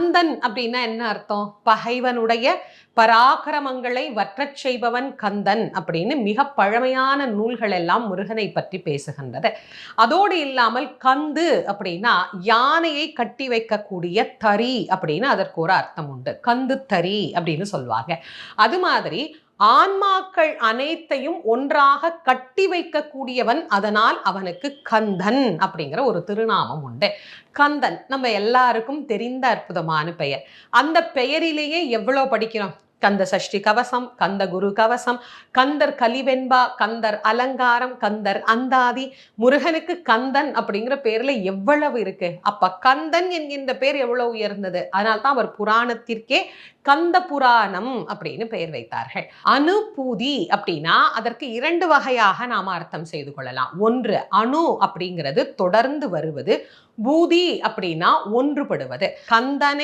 கந்தன் அப்படின்னா என்ன அர்த்தம்? பகைவனுடைய பராக்கிரமங்களை வற்றச் செய்பவன் கந்தன் அப்படின்னு மிக பழமையான நூல்கள் எல்லாம் முருகனை பற்றி பேசுகின்றது. அதோடு இல்லாமல் கந்து அப்படின்னா யானையை கட்டி வைக்கக்கூடிய தறி அப்படின்னு அதற்கு ஒரு அர்த்தம் உண்டு. கந்து தறி அப்படின்னு சொல்லுவாங்க. அது மாதிரி ஆன்மாக்கள் அனைத்தையும் ஒன்றாக கட்டி வைக்கக்கூடியவன், அதனால் அவனுக்கு கந்தன் அப்படிங்கிற ஒரு திருநாமம் உண்டு. கந்தன் நம்ம எல்லாருக்கும் தெரிந்த அற்புதமான பெயர். அந்த பெயரிலேயே எவ்வளவு படிக்கிறோம்? கந்த சஷ்டி கவசம், கந்த குரு கவசம், கந்தர் கலிவெண்பா, கந்தர் அலங்காரம், கந்தர் அந்தாதி. முருகனுக்கு கந்தன் அப்படிங்கிற பேர்ல எவ்வளவு இருக்கு. அப்ப கந்தன் என்கின்ற பேர் எவ்வளவு உயர்ந்தது. அதனால்தான் அவர் புராணத்திற்கே கந்த புராணம் அப்படின்னு பெயர் வைத்தார்கள். அனுபூதி அப்படின்னா அதற்கு 2 வகையாக நாம அர்த்தம் செய்து கொள்ளலாம். ஒன்று, அணு அப்படிங்கிறது தொடர்ந்து வருவது. பூதி அப்படின்னா ஒன்றுபடுவது. கந்தனை